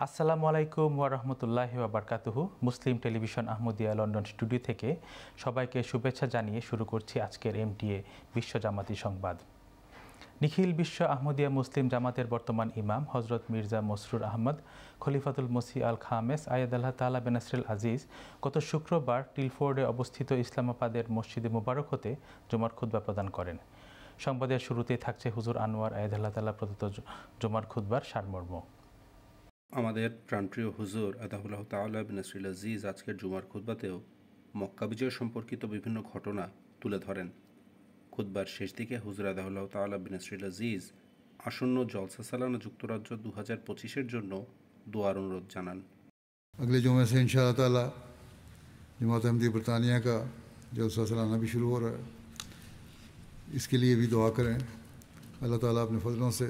আসসালামু আলাইকুম ওয়া রাহমাতুল্লাহি ওয়া বারাকাতুহু। মুসলিম টেলিভিশন আহমদিয়া লন্ডন স্টুডিও থেকে সবাইকে শুভেচ্ছা জানিয়ে শুরু করছি আজকের এমটিএ বিশ্ব জামাতি সংবাদ। নিখিল বিশ্ব আহমদিয়া মুসলিম জামাতের বর্তমান ইমাম হজরত মির্জা মসরুর আহমদ খলিফাতুল মসিহ আল খামেস আয়াদাল্লাহ তাআলা বেনাসরিল আজিজ গত শুক্রবার টিলফোর্ডে অবস্থিত ইসলামাবাদের মসজিদে মুবারক হতে জুমার খুতবা প্রদান করেন। সংবাদের শুরুতেই থাকছে হুজুর আনোয়ার আয়াদাল্লাহ তাআলা প্রদত্ত জুমার খুতবার সারমর্ম। আমাদের প্রাণপ্রিয় হুজুর আদাহুল্লাহ তাআলা বেনাসরিল আজিজ আজকের জুমার খুতবাতেও মক্কা বিজয় সম্পর্কিত বিভিন্ন ঘটনা তুলে ধরেন। খুতবার শেষ দিকে হুজুর আদাহুল্লাহ তাআলা বেনাসরিল আজিজ আসন্ন জলসা সালানা যুক্তরাজ্য 2025-এর জন্য দোয়ার অনুরোধ জানান। अगले जुमे से इंशाअल्लाह ताला जमात अहमदिया बरतानिया का जलसा सालाना भी शुरू हो रहा है। इसके लिए भी दुआ करें, अल्लाह ताला अपने फजलों से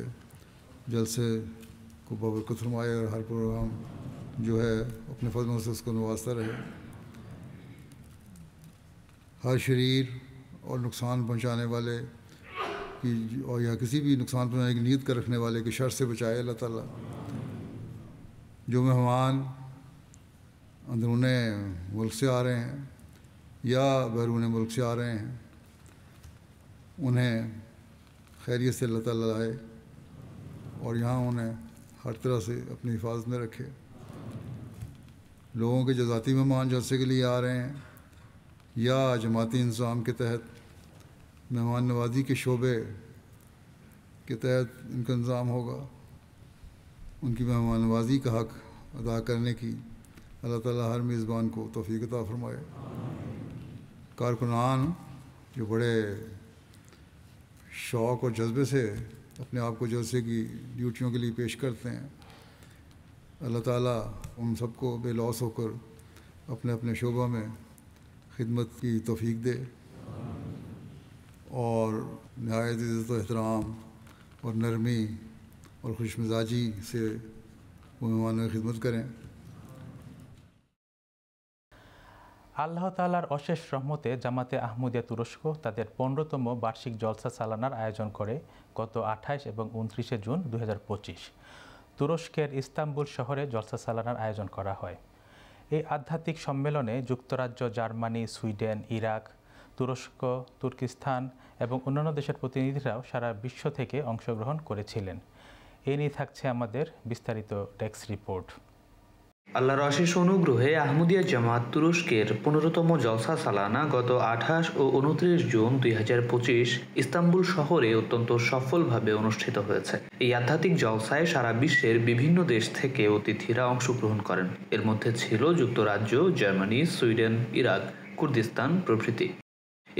जलसे को बरकत फरमाए और हर प्रोग्राम जो है अपने फजलों से उसको नवाजता रहे। हर शरीर और नुकसान पहुंचाने वाले की और या किसी भी नुकसान पहुंचाने की नीयत कर रखने वाले की शर से बचाए अल्लाह ताला। जो मेहमान अंदरून मुल्क से आ रहे हैं या बैरून मुल्क से आ रहे हैं उन्हें खैरियत से अल्लाह ताला लाए और यहाँ उन्हें हर तरह से अपनी हिफाजत में रखे। लोगों के जो ज़ाती मेहमान जलसे के लिए आ रहे हैं या जमाती इंतज़ाम के तहत मेहमान नवाजी के शोबे के तहत इनका इंतज़ाम होगा, उनकी मेहमान नवाजी का हक़ अदा करने की अल्लाह ताला हर मेज़बान को तौफ़ीक़ अता फ़रमाए। कारकुनान जो बड़े शौक़ और जज्बे से अपने आप को जलसे की ड्यूटियों के लिए पेश करते हैं, अल्लाह ताला उन सबको बेलौस होकर अपने अपने शोबा में खिदमत की तौफ़ीक़ दे और नहायत इज़्ज़त व एहतराम और नरमी और खुशमिजाजी से वो मेहमानों की खिदमत करें। আল্লাহ তাআলার অশেষ রহমতে জামাতে আহমদিয়া তুরস্ক তাদের 15তম বার্ষিক জলসা সালানার আয়োজন করে গত 28 এবং 29 জুন 2025 তুরস্কের ইস্তাম্বুল শহরে জলসা সালানার আয়োজন করা হয়। এই আধ্যাত্মিক সম্মেলনে যুক্তরাজ্য, জার্মানি, সুইডেন, ইরাক, তুরস্ক, তুর্কিস্তান এবং অন্যান্য দেশের প্রতিনিধিরাও সারা বিশ্ব থেকে অংশগ্রহণ করেছিলেন। এ নিয়ে থাকছে আমাদের বিস্তারিত ডেস্ক রিপোর্ট। আল্লাহর অশেষ অনুগ্রহে আহমদিয়া জামাত তুরস্কের 15তম জলসা সালানা গত 28 ও 29 জুন 2025 ইস্তাম্বুল শহরে অত্যন্ত সফলভাবে অনুষ্ঠিত হয়েছে। এই আধ্যাত্মিক জলসায় সারা বিশ্বের বিভিন্ন দেশ থেকে অতিথিরা অংশগ্রহণ করেন। এর মধ্যে ছিল যুক্তরাজ্য, জার্মানি, সুইডেন, ইরাক, কুর্দিস্তান প্রভৃতি।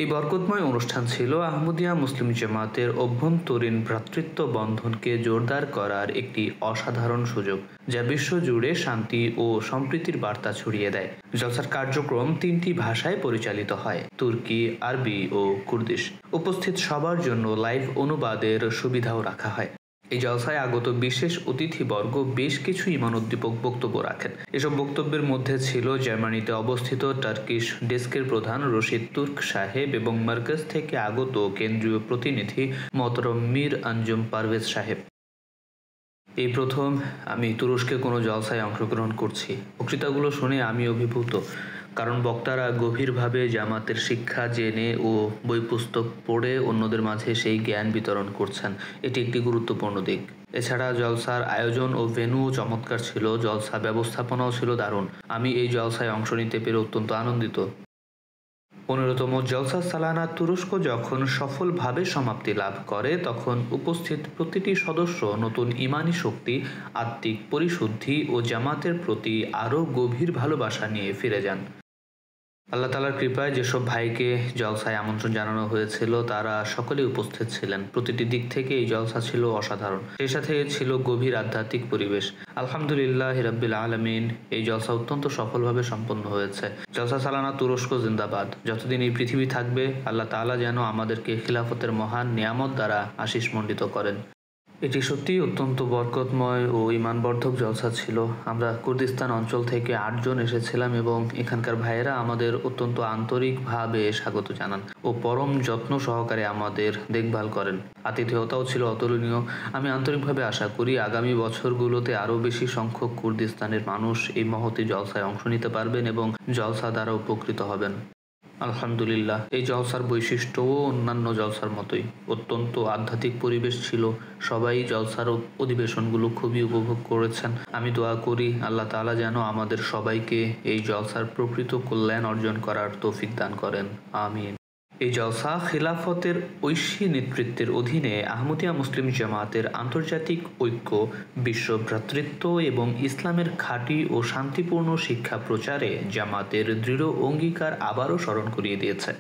এই বরকতময় অনুষ্ঠান ছিল আহমদিয়া মুসলিম জামাতের অভ্যন্তরীণ ভ্রাতৃত্ব বন্ধনকে জোরদার করার একটি অসাধারণ সুযোগ, যা বিশ্বজুড়ে শান্তি ও সম্প্রীতির বার্তা ছড়িয়ে দেয়। জলসার কার্যক্রম 3টি ভাষায় পরিচালিত হয়: তুর্কি, আরবি ও কুর্দিশ। উপস্থিত সবার জন্য লাইভ অনুবাদের সুবিধাও রাখা হয়। এই জলসায় আগত বিশেষ অতিথিবর্গ বেশ কিছু ঈমানোদ্দীপক বক্তব্য রাখেন। এসব বক্তব্যের মধ্যে ছিল জার্মানিতে অবস্থিত টার্কিশ ডেস্কের প্রধান রশিদ তুর্ক সাহেব এবং মার্কাজ থেকে আগত কেন্দ্রীয় প্রতিনিধি মোহতরম মীর আঞ্জুম পারভেজ সাহেব। এই প্রথম আমি তুরস্কে কোনো জলসায় অংশগ্রহণ করছি। বক্তৃতাগুলো শুনে আমি অভিভূত, কারণ বক্তারা গভীরভাবে জামাতের শিক্ষা জেনে ও বই পুস্তক পড়ে অন্যদের মাঝে সেই জ্ঞান বিতরণ করছেন। এটি একটি গুরুত্বপূর্ণ দিক। এছাড়া জলসার আয়োজন ও ভেন্যু চমৎকার ছিল, জলসা ব্যবস্থাপনাও ছিল দারুণ। আমি এই জলসায় অংশ নিতে পেরে অত্যন্ত আনন্দিত। 15তম জলসা সালানা তুরস্ক যখন সফলভাবে সমাপ্তি লাভ করে, তখন উপস্থিত প্রতিটি সদস্য নতুন ঈমানি শক্তি, আত্মিক পরিশুদ্ধি ও জামাতের প্রতি আরও গভীর ভালোবাসা নিয়ে ফিরে যান। আল্লাহ তাআলার কৃপায় যেসব ভাইকে জলসায় আমন্ত্রণ জানানো হয়েছিল তারা সকলেই উপস্থিত ছিলেন। প্রতিটি দিক থেকে এই জলসা ছিল অসাধারণ। সেই সাথে ছিল গভীর আধ্যাত্মিক পরিবেশ। আলহামদুলিল্লাহ রাব্বিল আলামিন, এই জলসা অত্যন্ত সফলভাবে সম্পন্ন হয়েছে। জলসা সালানা তুরস্ক জিন্দাবাদ। যতদিন এই পৃথিবী থাকবে, আল্লাহ তাআলা যেন আমাদেরকে খিলাফতের মহান নিয়ামত দ্বারা আশিস মণ্ডিত করেন। এটি সত্যিই অত্যন্ত বরকতময় ও ঈমানবর্ধক জলসা ছিল। আমরা কুর্দিস্তান অঞ্চল থেকে 8 জন এসেছিলাম এবং এখানকার ভাইয়েরা আমাদের অত্যন্ত আন্তরিকভাবে স্বাগত জানান ও পরম যত্ন সহকারে আমাদের দেখভাল করেন। আতিথেয়তাও ছিল অতুলনীয়। আমি আন্তরিকভাবে আশা করি আগামী বছরগুলোতে আরও বেশি সংখ্যক কুর্দিস্তানের মানুষ এই মহতী জলসায় অংশ নিতে পারবেন এবং জলসা দ্বারা উপকৃত হবেন। আলহামদুলিল্লাহ, এই জলসার বৈশিষ্ট্যও অন্যান্য জলসার মতোই অত্যন্ত আধ্যাত্মিক পরিবেশ ছিল। সবাই জলসার অধিবেশনগুলো খুবই উপভোগ করেছেন। আমি দোয়া করি আল্লাহ তাআলা যেন আমাদের সবাইকে এই জলসার প্রকৃত কল্যাণ অর্জন করার তৌফিক দান করেন। আমিন। এই জলসা খিলাফতের ঐশী নেতৃত্বের অধীনে আহমদিয়া মুসলিম জামাতের আন্তর্জাতিক ঐক্য, বিশ্ব ভ্রাতৃত্ব এবং ইসলামের খাঁটি ও শান্তিপূর্ণ শিক্ষা প্রচারে জামাতের দৃঢ় অঙ্গীকার আবারও স্মরণ করিয়ে দিয়েছে।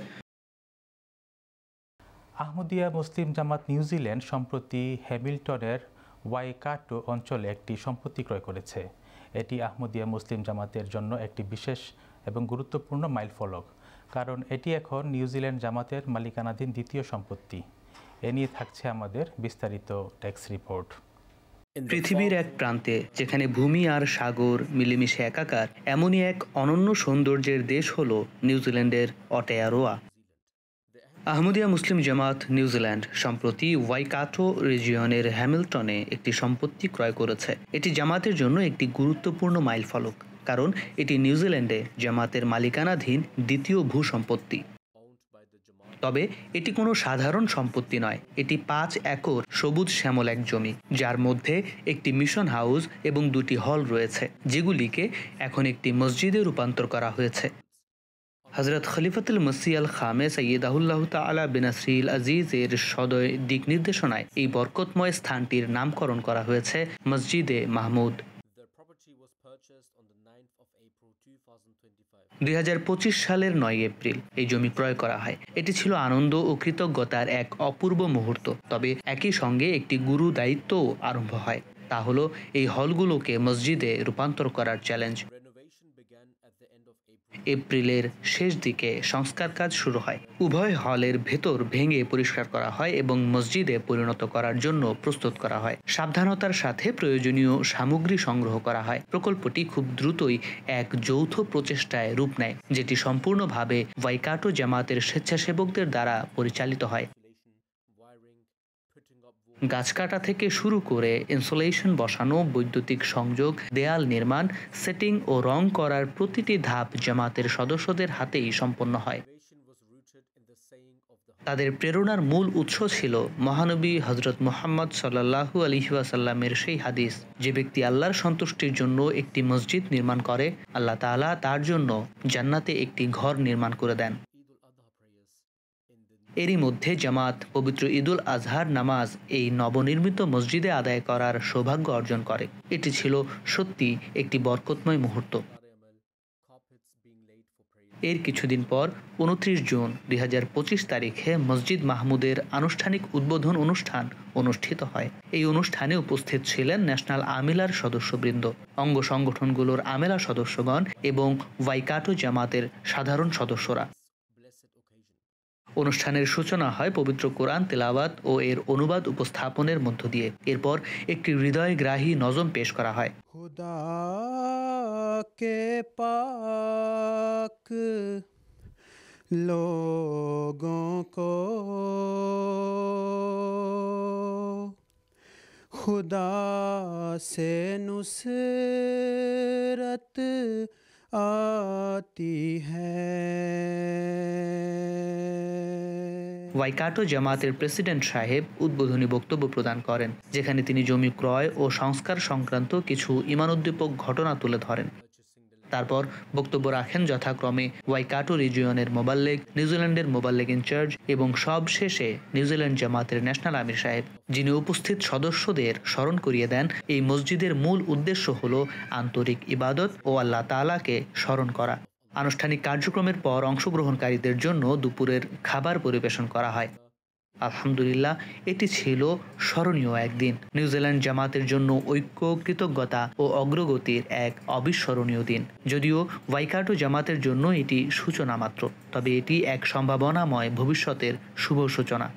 আহমদিয়া মুসলিম জামাত নিউজিল্যান্ড সম্প্রতি হ্যামিল্টনের ওয়াইকাটো অঞ্চলে একটি সম্পত্তি ক্রয় করেছে। এটি আহমদিয়া মুসলিম জামাতের জন্য একটি বিশেষ এবং গুরুত্বপূর্ণ মাইলফলক, কারণ এটি এখন নিউজিল্যান্ড জামাতের মালিকানাধীন দ্বিতীয় সম্পত্তি। এ নিয়ে থাকছে আমাদের বিস্তারিত টেক্স রিপোর্ট। পৃথিবীর এক প্রান্তে যেখানে ভূমি আর সাগর মিলেমিশে একাকার, এমনই এক অনন্য সৌন্দর্যের দেশ হল নিউজিল্যান্ডের অটেয়ারোয়া। আহমদিয়া মুসলিম জামাত নিউজিল্যান্ড সম্প্রতি ওয়াইকাটো রিজিয়নের হ্যামিল্টনে একটি সম্পত্তি ক্রয় করেছে। এটি জামাতের জন্য একটি গুরুত্বপূর্ণ মাইলফলক, কারণ এটি নিউজিল্যান্ডে জামাতের মালিকানাধীন দ্বিতীয় ভূ সম্পত্তি। তবে এটি কোনো সাধারণ সম্পত্তি নয়। এটি 5 একর সবুজ শ্যামল এক জমি, যার মধ্যে একটি মিশন হাউস এবং 2টি হল রয়েছে, যেগুলিকে এখন একটি মসজিদে রূপান্তর করা হয়েছে। হযরত খলিফাতুল মসিহ আল খামেস সাইয়্যিদাহুল্লাহ তাআলা বিনাসরিল আজিজের সদয় দিক নির্দেশনায় এই বরকতময় স্থানটির নামকরণ করা হয়েছে মসজিদে মাহমুদ। 2025 সালের 9 এপ্রিল এই জমি ক্রয় করা হয়। এটি ছিল আনন্দ ও কৃতজ্ঞতার এক অপূর্ব মুহূর্ত। তবে একই সঙ্গে একটি গুরু দায়িত্বও আরম্ভ হয়, তা হলো এই হলগুলোকে মসজিদে রূপান্তর করার চ্যালেঞ্জ। এপ্রিলের শেষ দিকে সংস্কার কাজ শুরু হয়। উভয় হলের ভেতর ভেঙে পরিষ্কার করা হয় এবং মসজিদে পরিণত করার জন্য প্রস্তুত করা হয়। সাবধানতার সাথে প্রয়োজনীয় সামগ্রী সংগ্রহ করা হয়। প্রকল্পটি খুব দ্রুতই এক যৌথ প্রচেষ্টায় রূপ নেয়, যেটি সম্পূর্ণভাবে ওয়াইকাটো জামাতের স্বেচ্ছাসেবকদের দ্বারা পরিচালিত হয়। গাছ কাটা থেকে শুরু করে ইনসুলেশন বসানো, বৈদ্যুতিক সংযোগ, দেয়াল নির্মাণ, সেটিং ও রং করার প্রতিটি ধাপ জামাতের সদস্যদের হাতেই সম্পন্ন হয়। তাদের প্রেরণার মূল উৎস ছিল মহানবী হযরত মুহাম্মদ সাল্লাল্লাহু আলাইহি ওয়াসাল্লামের সেই হাদিস, যে ব্যক্তি আল্লাহর সন্তুষ্টির জন্য একটি মসজিদ নির্মাণ করে, আল্লাহ তাআলা তার জন্য জান্নাতে একটি ঘর নির্মাণ করে দেন। এরই মধ্যে জামাত পবিত্র ঈদুল আজহার নামাজ এই নবনির্মিত মসজিদে আদায় করার সৌভাগ্য অর্জন করে। এটি ছিল সত্যি একটি বরকতময় মুহূর্ত। এর কিছুদিন পর 29 জুন 2025 তারিখে মসজিদ মাহমুদের আনুষ্ঠানিক উদ্বোধন অনুষ্ঠান অনুষ্ঠিত হয়। এই অনুষ্ঠানে উপস্থিত ছিলেন ন্যাশনাল আমিলার সদস্যবৃন্দ, অঙ্গ সংগঠনগুলোর আমেলা সদস্যগণ এবং ওয়াইকাটো জামাতের সাধারণ সদস্যরা। অনুষ্ঠানের সূচনা হয় পবিত্র কোরআন তেলাওয়াত ও এর অনুবাদ উপস্থাপনের মধ্য দিয়ে। এরপর একটি হৃদয়গ্রাহী নজম পেশ করা হয়। খুদা কে পাক লোগোं को खुदा से नुसरत आती है। ওয়াইকাটো জামাতের প্রেসিডেন্ট সাহেব উদ্বোধনী বক্তব্য প্রদান করেন, যেখানে তিনি জমি ক্রয় ও সংস্কার সংক্রান্ত কিছু ঈমানোদ্দীপক ঘটনা তুলে ধরেন। তারপর বক্তব্য রাখেন যথাক্রমে ওয়াইকাটো রিজিয়নের মোবাল্লেগ, নিউজিল্যান্ডের মোবাল্লেগ ইনচার্জ এবং সব শেষে নিউজিল্যান্ড জামাতের ন্যাশনাল আমির সাহেব, যিনি উপস্থিত সদস্যদের স্মরণ করিয়ে দেন এই মসজিদের মূল উদ্দেশ্য হল আন্তরিক ইবাদত ও আল্লাহ তাআলাকে স্মরণ করা। আনুষ্ঠানিক কার্যক্রমের পর অংশগ্রহণকারীদের জন্য দুপুরের খাবার পরিবেশন করা হয়। আলহামদুলিল্লাহ, এটি ছিল স্মরণীয় একদিন। নিউজিল্যান্ড জামাতের জন্য ঐক্য, কৃতজ্ঞতা ও অগ্রগতির এক অবিস্মরণীয় দিন। যদিও ওয়াইকাটো জামাতের জন্য এটি সূচনা মাত্র, তবে এটি এক সম্ভাবনাময় ভবিষ্যতের শুভ সূচনা।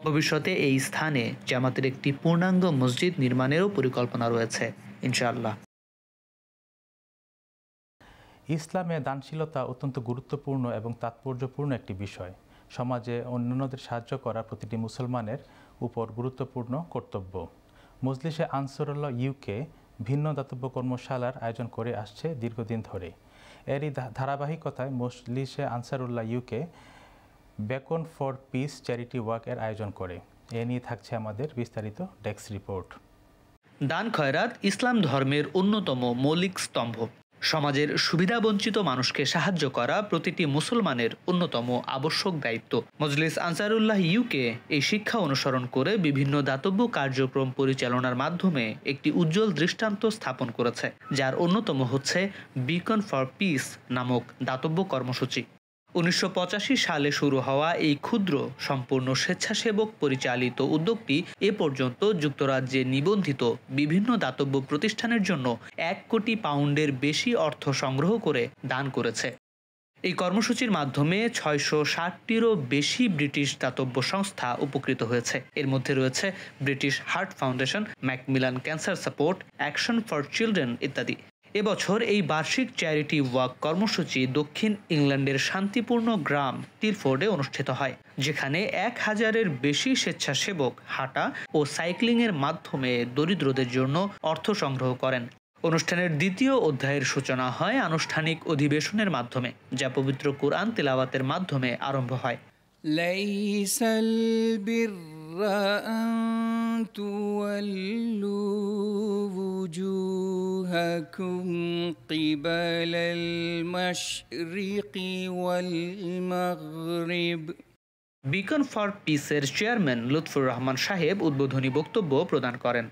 ভবিষ্যতে এই স্থানে জামাতের একটি পূর্ণাঙ্গ মসজিদ নির্মাণেরও পরিকল্পনা রয়েছে ইনশাআল্লাহ। ইসলামে দানশীলতা অত্যন্ত গুরুত্বপূর্ণ এবং তাৎপর্যপূর্ণ একটি বিষয়। সমাজে অন্যান্যদের সাহায্য করা প্রতিটি মুসলমানের উপর গুরুত্বপূর্ণ কর্তব্য। মজলিসে আনসারুল্লাহ ইউকে ভিন্ন দাতব্য কর্মশালার আয়োজন করে আসছে দীর্ঘদিন ধরে। এরই ধারাবাহিকতায় মজলিসে Ansarullah UK beacon for piece charity walk এর আয়োজন করে। এ নিয়ে থাকছে আমাদের বিস্তারিত ডেস্ক রিপোর্ট। দান খয়রাত ইসলাম ধর্মের অন্যতম মৌলিক স্তম্ভ। সমাজের সুবিধাবঞ্চিত মানুষকে সাহায্য করা প্রতিটি মুসলমানের অন্যতম আবশ্যক দায়িত্ব। মজলিস আনসারুল্লাহ ইউকে এই শিক্ষা অনুসরণ করে বিভিন্ন দাতব্য কার্যক্রম পরিচালনার মাধ্যমে একটি উজ্জ্বল দৃষ্টান্ত স্থাপন করেছে, যার অন্যতম হচ্ছে বিকন ফর পিস নামক দাতব্য কর্মসূচি। 1985 সালে শুরু হওয়া এই ক্ষুদ্র সম্পূর্ণ স্বেচ্ছাসেবক পরিচালিত উদ্যোগটি এ পর্যন্ত যুক্তরাজ্যে নিবন্ধিত বিভিন্ন দাতব্য প্রতিষ্ঠানের জন্য 1 কোটি পাউন্ডের বেশি অর্থ সংগ্রহ করে দান করেছে। এই কর্মসূচির মাধ্যমে 660টিরও বেশি ব্রিটিশ দাতব্য সংস্থা উপকৃত হয়েছে। এর মধ্যে রয়েছে British Heart Foundation, Macmillan Cancer Support, Action for Children ইত্যাদি। এবছর এই বার্ষিক চ্যারিটি ওয়াক কর্মসূচি দক্ষিণ ইংল্যান্ডের শান্তিপূর্ণ গ্রাম টিলফোর্ডে অনুষ্ঠিত হয়, যেখানে 1000-এর বেশি স্বেচ্ছাসেবক হাঁটা ও সাইক্লিংয়ের মাধ্যমে দরিদ্রদের জন্য অর্থ সংগ্রহ করেন। অনুষ্ঠানের দ্বিতীয় অধ্যায়ের সূচনা হয় আনুষ্ঠানিক অধিবেশনের মাধ্যমে, যা পবিত্র কুরআন তিলাওয়াতের মাধ্যমে আরম্ভ হয়। লাইসাল বিররা আন তুওয়াল্লু وجوهكم قبل المشرق والمغرب। বিকন ফর পিসের চেয়ারম্যান লুৎফুর রহমান সাহেব উদ্বোধনী বক্তব্য প্রদান করেন।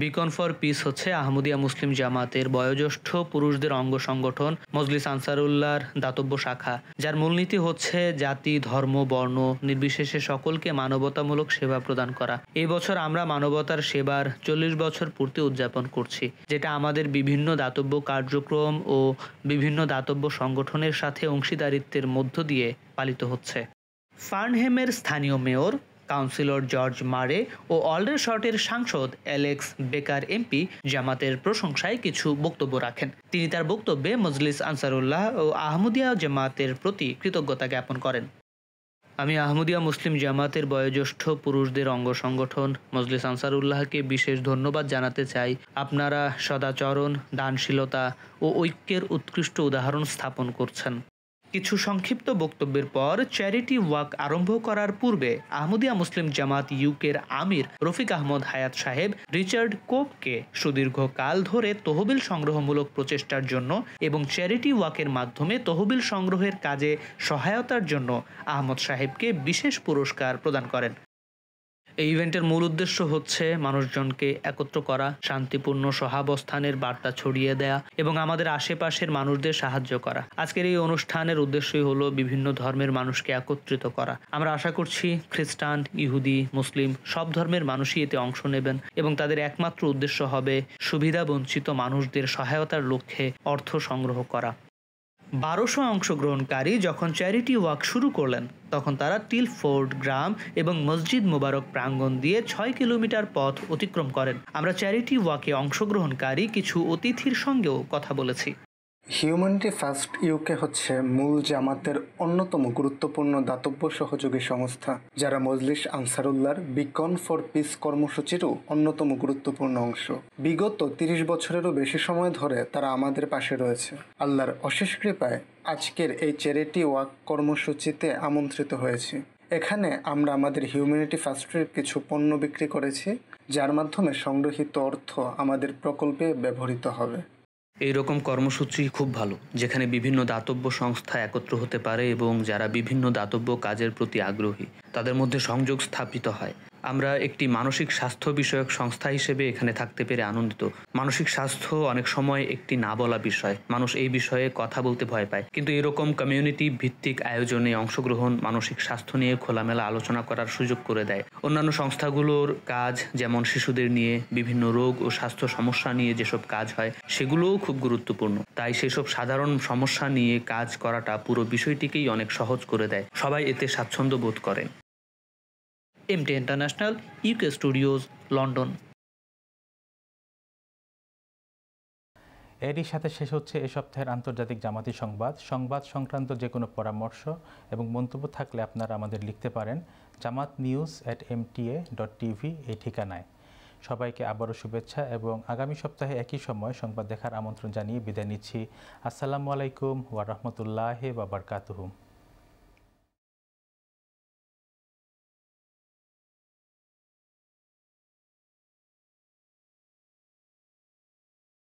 বিকন ফর পিস হচ্ছে আহমদিয়া মুসলিম জামাতের বয়োজ্যেষ্ঠ পুরুষদের অঙ্গ সংগঠন মজলিস আনসারুল্লাহর দাতব্য শাখা, যার মূলনীতি হচ্ছে জাতি, ধর্ম, বর্ণ নির্বিশেষে সকলকে মানবতামূলক সেবা প্রদান করা। এই বছর আমরা মানবতার সেবার 40 বছর পূর্তি উদযাপন করছি, যেটা আমাদের বিভিন্ন দাতব্য কার্যক্রম ও বিভিন্ন দাতব্য সংগঠনের সাথে অংশীদারিত্বের মধ্য দিয়ে পালিত হচ্ছে। ফার্নহেমের স্থানীয় মেয়র কাউন্সিলর জর্জ মারে ও অলডারশটের সাংসদ অ্যালেক্স বেকার এমপি জামাতের প্রশংসায় কিছু বক্তব্য রাখেন। তিনি তার বক্তব্যে মজলিস আনসারুল্লাহ ও আহমদিয়া জামাতের প্রতি কৃতজ্ঞতা জ্ঞাপন করেন। আমি আহমদিয়া মুসলিম জামাতের বয়োজ্যেষ্ঠ পুরুষদের অঙ্গ সংগঠন মজলিস আনসারুল্লাহকে বিশেষ ধন্যবাদ জানাতে চাই। আপনারা সদাচরণ, দানশীলতা ও ঐক্যের উৎকৃষ্ট উদাহরণ স্থাপন করছেন। কিছু সংক্ষিপ্ত বক্তব্যের পর চ্যারিটি ওয়াক আরম্ভ করার পূর্বে আহমদিয়া মুসলিম জামাত ইউকের আমির রফিক আহমদ হায়াত সাহেব রিচার্ড কোপকে সুদীর্ঘ কাল ধরে তহবিল সংগ্রহমূলক প্রচেষ্টার জন্য এবং চ্যারিটি ওয়াকের মাধ্যমে তহবিল সংগ্রহের কাজে সহায়তার জন্য আহমদ সাহেবকে বিশেষ পুরস্কার প্রদান করেন। এই ইভেন্টের মূল উদ্দেশ্য হচ্ছে মানুষজনকে একত্র করা, শান্তিপূর্ণ সহাবস্থানের বার্তা ছড়িয়ে দেয়া এবং আমাদের আশেপাশের মানুষদের সাহায্য করা। আজকের এই অনুষ্ঠানের উদ্দেশ্যই হলো বিভিন্ন ধর্মের মানুষকে একত্রিত করা। আমরা আশা করছি খ্রিস্টান, ইহুদি, মুসলিম সব ধর্মের মানুষই এতে অংশ নেবেন এবং তাদের একমাত্র উদ্দেশ্য হবে সুবিধাবঞ্চিত মানুষদের সহায়তার লক্ষ্যে অর্থ সংগ্রহ করা। 1200 অংশগ্রহণকারী যখন চ্যারিটি ওয়াক শুরু করলেন, তখন তারা টিলফোর্ড গ্রাম এবং মসজিদ মুবারক প্রাঙ্গণ দিয়ে 6 কিলোমিটার পথ অতিক্রম করেন। আমরা চ্যারিটি ওয়াকে অংশগ্রহণকারী কিছু অতিথির সঙ্গেও কথা বলেছি। হিউম্যানিটি ফার্স্ট ইউকে হচ্ছে মূল জামাতের অন্যতম গুরুত্বপূর্ণ দাতব্য সহযোগী সংস্থা, যারা মজলিস আনসারুল্লাহর বিকন ফর পিস কর্মসূচিরও অন্যতম গুরুত্বপূর্ণ অংশ। বিগত 30 বছরেরও বেশি সময় ধরে তারা আমাদের পাশে রয়েছে। আল্লাহর অশেষ কৃপায় আজকের এই চ্যারিটি ওয়াক কর্মসূচিতে আমন্ত্রিত হয়েছি। এখানে আমরা আমাদের হিউম্যানিটি ফার্স্টের কিছু পণ্য বিক্রি করেছি, যার মাধ্যমে সংগৃহীত অর্থ আমাদের প্রকল্পে ব্যবহৃত হবে। এইরকম কর্মসূচি খুব ভালো, যেখানে বিভিন্ন দাতব্য সংস্থা একত্র হতে পারে এবং যারা বিভিন্ন দাতব্য কাজের প্রতি আগ্রহী তাদের মধ্যে সংযোগ স্থাপিত হয়। আমরা একটি মানসিক স্বাস্থ্য বিষয়ক সংস্থা হিসেবে এখানে থাকতে পেরে আনন্দিত। মানসিক স্বাস্থ্য অনেক সময় একটি না বলা বিষয়, মানুষ এই বিষয়ে কথা বলতে ভয় পায়, কিন্তু এরকম কমিউনিটি ভিত্তিক আয়োজনে অংশগ্রহণ মানসিক স্বাস্থ্য নিয়ে খোলামেলা আলোচনা করার সুযোগ করে দেয়। অন্যান্য সংস্থাগুলোর কাজ, যেমন শিশুদের নিয়ে বিভিন্ন রোগ ও স্বাস্থ্য সমস্যা নিয়ে যেসব কাজ হয়, সেগুলোও খুব গুরুত্বপূর্ণ। তাই সেসব সাধারণ সমস্যা নিয়ে কাজ করাটা পুরো বিষয়টিকেই অনেক সহজ করে দেয়। সবাই এতে স্বাচ্ছন্দ্য বোধ করেন। MT International, UK Studios, London. এরই সাথে শেষ হচ্ছে এ সপ্তাহের আন্তর্জাতিক জামাতি সংবাদ। সংবাদ সংক্রান্ত যে কোনো পরামর্শ এবং মন্তব্য থাকলে আপনারা আমাদের লিখতে পারেন jamatnews@mta.tv এই ঠিকানায়। সবাইকে আবারও শুভেচ্ছা এবং আগামী সপ্তাহে একই সময় সংবাদ দেখার আমন্ত্রণ জানিয়ে বিদায় নিচ্ছি। আসসালামু আলাইকুম ওয়া রাহমাতুল্লাহি ওয়া বারাকাতুহু।